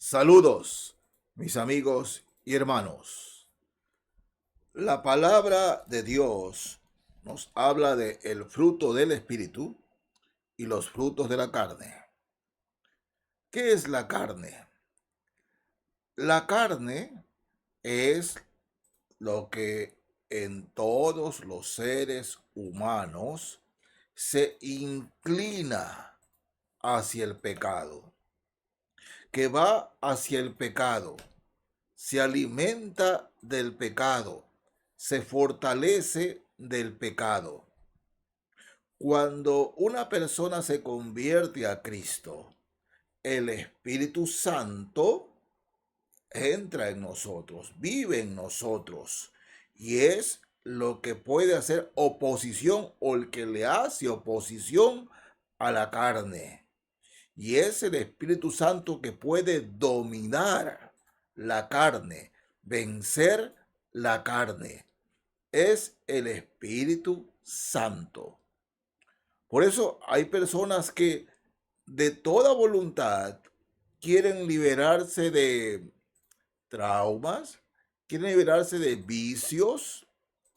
Saludos, mis amigos y hermanos. La palabra de Dios nos habla de el fruto del Espíritu y los frutos de la carne. ¿Qué es la carne? La carne es lo que en todos los seres humanos se inclina hacia el pecado, que va hacia el pecado, se alimenta del pecado, se fortalece del pecado. Cuando una persona se convierte a Cristo, el Espíritu Santo entra en nosotros, vive en nosotros y es lo que puede hacer oposición o el que le hace oposición a la carne. Y es el Espíritu Santo que puede dominar la carne, vencer la carne. Es el Espíritu Santo. Por eso hay personas que de toda voluntad quieren liberarse de traumas, quieren liberarse de vicios,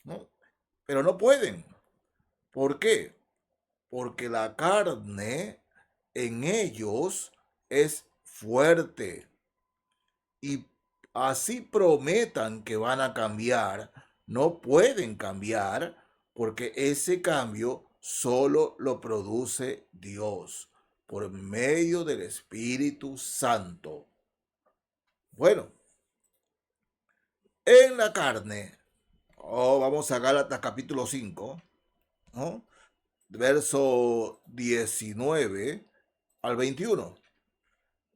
¿no? Pero no pueden. ¿Por qué? Porque la carne en ellos es fuerte y así prometan que van a cambiar, no pueden cambiar porque ese cambio solo lo produce Dios por medio del Espíritu Santo. Bueno, en la carne, vamos a Gálatas capítulo 5, ¿no? Verso 19 al 21.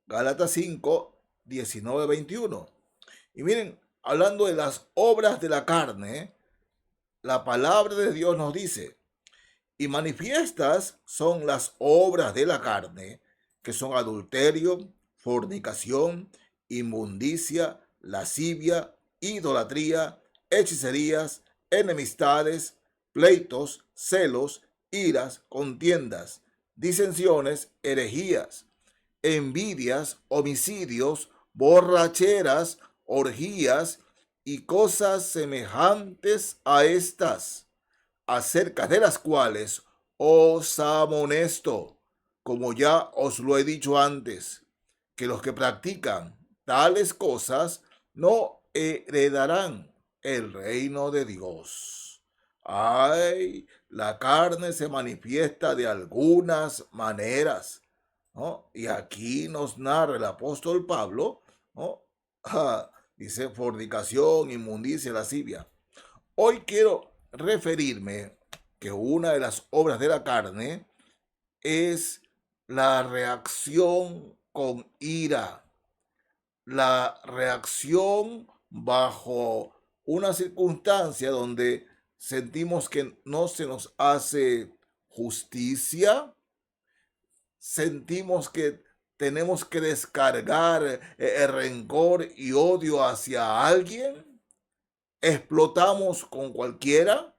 Gálatas 5, 19, 21. Y miren, hablando de las obras de la carne, la palabra de Dios nos dice, y manifiestas son las obras de la carne, que son adulterio, fornicación, inmundicia, lascivia, idolatría, hechicerías, enemistades, pleitos, celos, iras, contiendas, disensiones, herejías, envidias, homicidios, borracheras, orgías y cosas semejantes a estas, acerca de las cuales os amonesto, como ya os lo he dicho antes, que los que practican tales cosas no heredarán el reino de Dios. Ay, la carne se manifiesta de algunas maneras, ¿no? Y aquí nos narra el apóstol Pablo, ¿no? Dice fornicación, inmundicia, lascivia. Hoy quiero referirme que una de las obras de la carne es la reacción con ira, la reacción bajo una circunstancia donde sentimos que no se nos hace justicia, sentimos que tenemos que descargar el rencor y odio hacia alguien, explotamos con cualquiera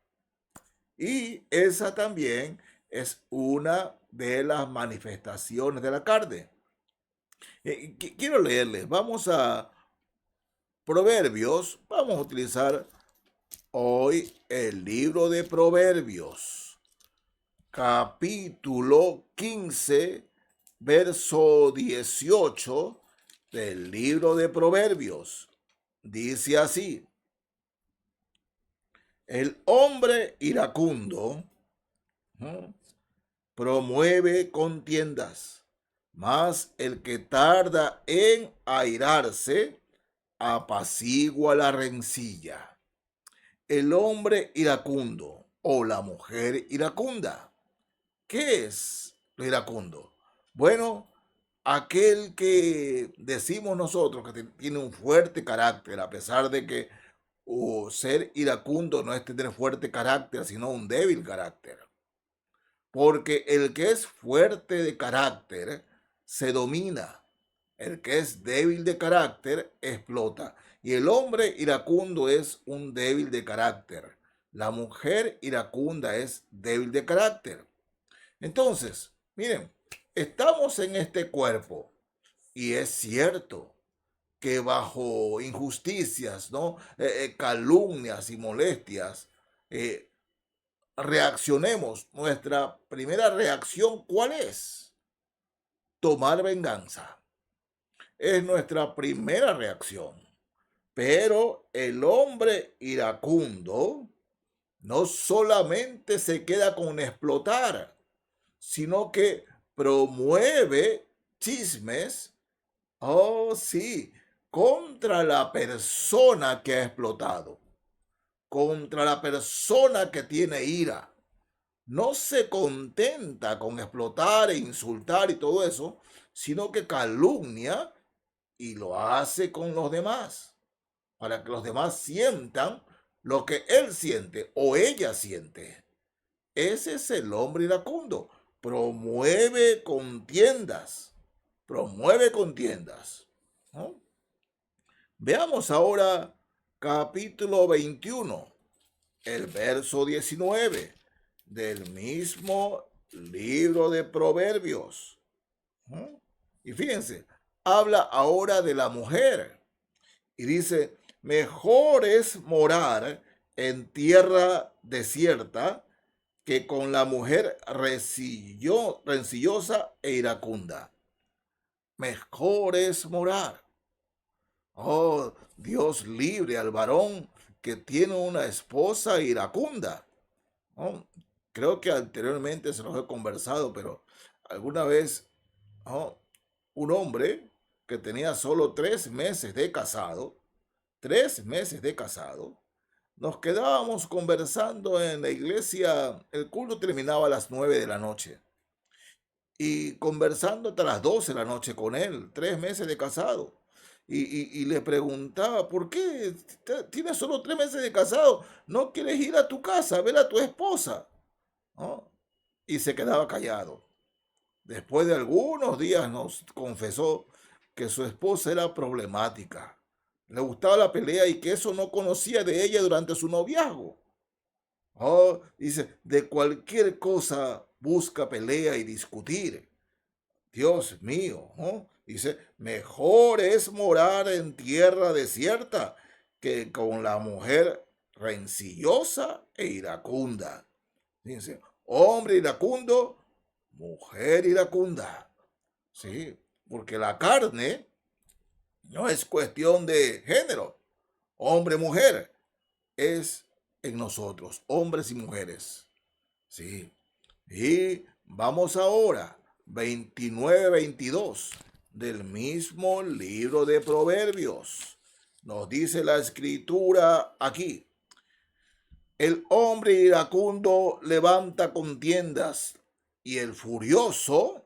y esa también es una de las manifestaciones de la carne. Quiero leerles, vamos a Proverbios, vamos a utilizar hoy el libro de Proverbios, capítulo 15, verso 18 del libro de Proverbios. Dice así, el hombre iracundo, ¿no?, promueve contiendas, mas el que tarda en airarse apacigua la rencilla. El hombre iracundo o la mujer iracunda. ¿Qué es lo iracundo? Bueno, aquel que decimos nosotros que tiene un fuerte carácter, a pesar de que ser iracundo no es tener fuerte carácter, sino un débil carácter. Porque el que es fuerte de carácter se domina. El que es débil de carácter explota. Y el hombre iracundo es un débil de carácter. La mujer iracunda es débil de carácter. Entonces, miren, estamos en este cuerpo. Y es cierto, que bajo injusticias, ¿no? Calumnias y molestias, eh, reaccionemos. Nuestra primera reacción, ¿cuál es? Tomar venganza. Es nuestra primera reacción. Pero el hombre iracundo no solamente se queda con explotar, sino que promueve chismes, oh sí, contra la persona que ha explotado, contra la persona que tiene ira. No se contenta con explotar e insultar y todo eso, sino que calumnia y lo hace con los demás, para que los demás sientan lo que él siente o ella siente. Ese es el hombre iracundo. Promueve contiendas. Promueve contiendas. ¿No? Veamos ahora capítulo 21, el verso 19 del mismo libro de Proverbios. ¿No? Y fíjense, habla ahora de la mujer y dice, mejor es morar en tierra desierta que con la mujer rencillosa e iracunda. Mejor es morar. Oh, Dios libre al varón que tiene una esposa iracunda. Oh, creo que anteriormente se los he conversado, pero alguna vez oh, un hombre que tenía solo 3 meses de casado, 3 meses de casado, nos quedábamos conversando en la iglesia, el culto terminaba a las 9 de la noche, y conversando hasta las 12 de la noche con él, 3 meses de casado. Y le preguntaba, ¿por qué tienes solo 3 meses de casado? ¿No quieres ir a tu casa a ver a tu esposa? ¿No? Y se quedaba callado. Después de algunos días nos confesó que su esposa era problemática. Le gustaba la pelea y que eso no conocía de ella durante su noviazgo. Oh, dice, de cualquier cosa busca pelea y discutir. Dios mío, ¿no? Dice, mejor es morar en tierra desierta que con la mujer rencillosa e iracunda. Dice, hombre iracundo, mujer iracunda. Sí, porque la carne no es cuestión de género, hombre, mujer, es en nosotros, hombres y mujeres. Sí. Y vamos ahora, 29-22 del mismo libro de Proverbios. Nos dice la escritura aquí. El hombre iracundo levanta contiendas y el furioso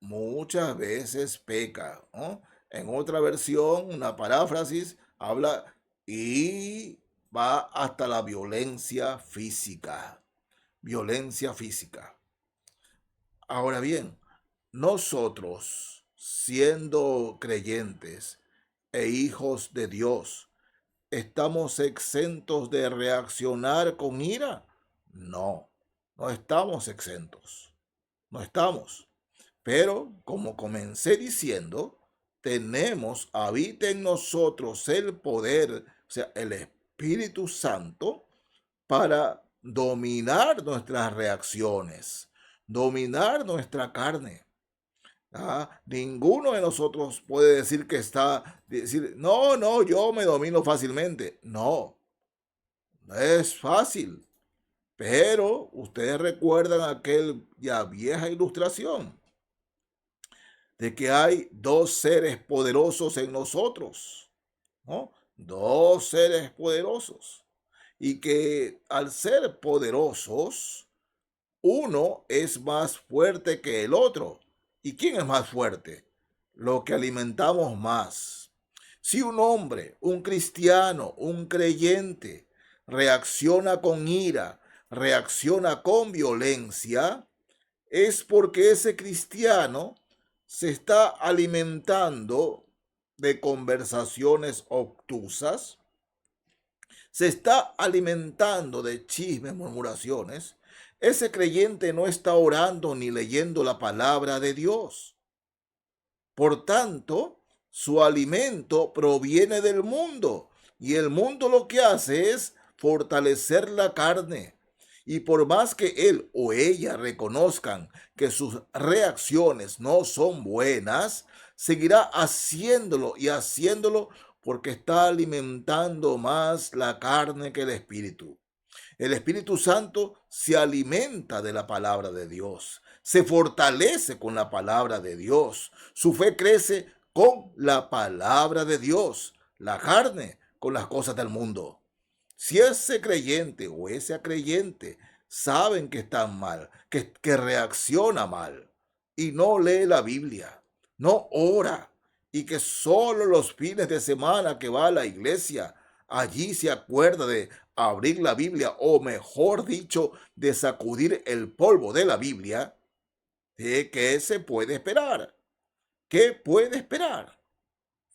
muchas veces peca, ¿no? En otra versión, una paráfrasis, habla y va hasta la violencia física. Violencia física. Ahora bien, nosotros, siendo creyentes e hijos de Dios, ¿estamos exentos de reaccionar con ira? No, no estamos exentos, no estamos. Pero, como comencé diciendo, habita en nosotros el poder, o sea, el Espíritu Santo, para dominar nuestras reacciones, dominar nuestra carne. Ninguno de nosotros puede decir no, no, yo me domino fácilmente. No, no es fácil. Pero ustedes recuerdan aquella vieja ilustración de que hay dos seres poderosos en nosotros, ¿no? Dos seres poderosos. Y que al ser poderosos, uno es más fuerte que el otro. ¿Y quién es más fuerte? Lo que alimentamos más. Si un hombre, un cristiano, un creyente, reacciona con ira, reacciona con violencia, es porque ese cristiano se está alimentando de conversaciones obtusas, se está alimentando de chismes, murmuraciones. Ese creyente no está orando ni leyendo la palabra de Dios. Por tanto, Su alimento proviene del mundo y el mundo lo que hace es fortalecer la carne. Y por más que él o ella reconozcan que sus reacciones no son buenas, seguirá haciéndolo y haciéndolo porque está alimentando más la carne que el espíritu. El Espíritu Santo se alimenta de la palabra de Dios, se fortalece con la palabra de Dios, su fe crece con la palabra de Dios, la carne con las cosas del mundo. Si ese creyente o esa creyente saben que están mal, que reacciona mal y no lee la Biblia, no ora y que solo los fines de semana que va a la iglesia, allí se acuerda de abrir la Biblia o mejor dicho, de sacudir el polvo de la Biblia, ¿de qué se puede esperar? ¿Qué puede esperar?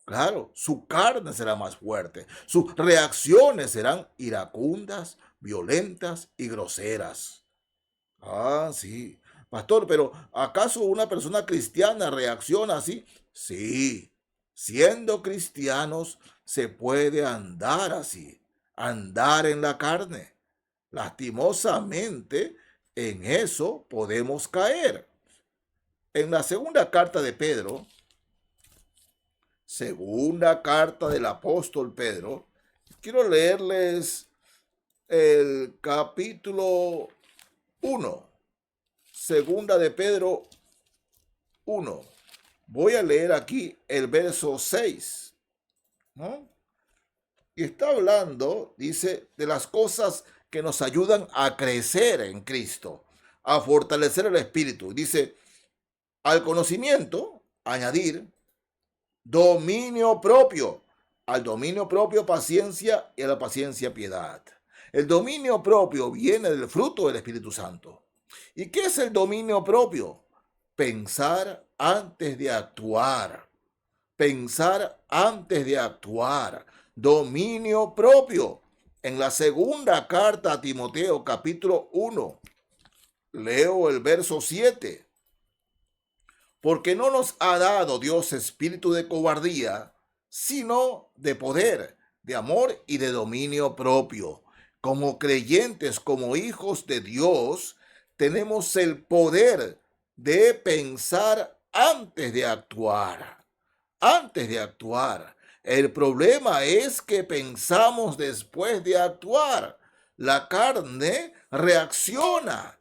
Claro, su carne será más fuerte, sus reacciones serán iracundas, violentas y groseras. Ah, sí. Pastor, pero ¿acaso una persona cristiana reacciona así? Sí. Siendo cristianos se puede andar así, andar en la carne. Lastimosamente, en eso podemos caer. En la segunda carta del apóstol Pedro, quiero leerles el capítulo 1, segunda de Pedro 1. Voy a leer aquí el verso 6, ¿no? Y está hablando, dice, de las cosas que nos ayudan a crecer en Cristo, a fortalecer el espíritu. Dice, al conocimiento, añadir dominio propio. Al dominio propio, paciencia, y a la paciencia, piedad. El dominio propio viene del fruto del Espíritu Santo. ¿Y qué es el dominio propio? Pensar antes de actuar. Pensar antes de actuar. Dominio propio. En la segunda carta a Timoteo, capítulo 1, leo el verso 7. Porque no nos ha dado Dios espíritu de cobardía, sino de poder, de amor y de dominio propio. Como creyentes, como hijos de Dios, tenemos el poder de pensar antes de actuar. Antes de actuar. El problema es que pensamos después de actuar. La carne reacciona.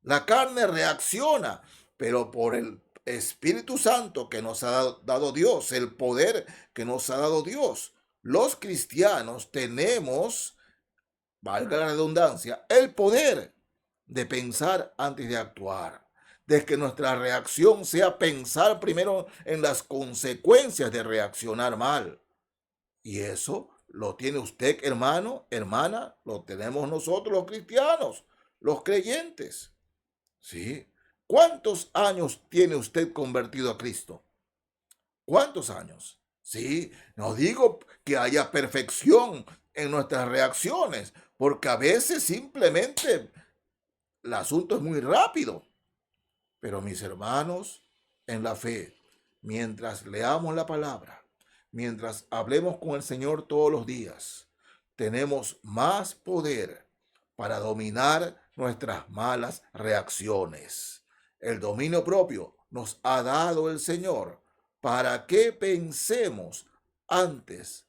La carne reacciona, pero por el Espíritu Santo que nos ha dado Dios, el poder que nos ha dado Dios, los cristianos tenemos, valga la redundancia, el poder de pensar antes de actuar, de que nuestra reacción sea pensar primero en las consecuencias de reaccionar mal. Y eso lo tiene usted, hermano, hermana, lo tenemos nosotros los cristianos, los creyentes. Sí. ¿Cuántos años tiene usted convertido a Cristo? ¿Cuántos años? Sí, no digo que haya perfección en nuestras reacciones, porque a veces simplemente el asunto es muy rápido. Pero mis hermanos, en la fe, mientras leamos la palabra, mientras hablemos con el Señor todos los días, tenemos más poder para dominar nuestras malas reacciones. El dominio propio nos ha dado el Señor para que pensemos antes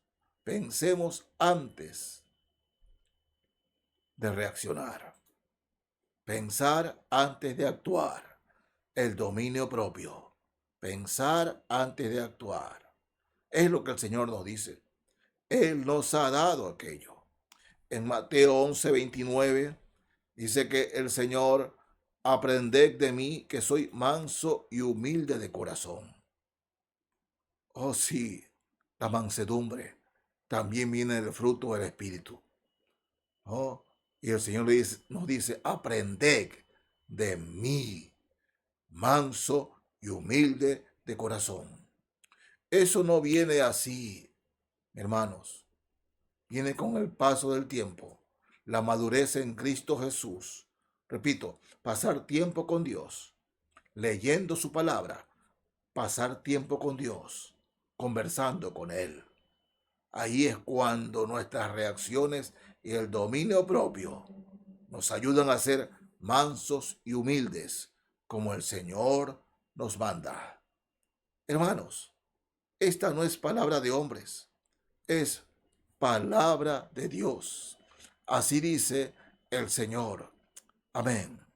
de reaccionar, pensar antes de actuar. El dominio propio, pensar antes de actuar. Es lo que el Señor nos dice. Él nos ha dado aquello. En Mateo 11:29 dice que el Señor, aprended de mí que soy manso y humilde de corazón. Oh sí, la mansedumbre también viene del fruto del Espíritu. Oh, y el Señor nos dice, aprended de mí, manso y humilde de corazón. Eso no viene así, hermanos. Viene con el paso del tiempo, la madurez en Cristo Jesús. Repito, pasar tiempo con Dios, leyendo su palabra, pasar tiempo con Dios, conversando con Él. Ahí es cuando nuestras reacciones y el dominio propio nos ayudan a ser mansos y humildes, como el Señor nos manda. Hermanos, esta no es palabra de hombres, es palabra de Dios. Así dice el Señor. Amén.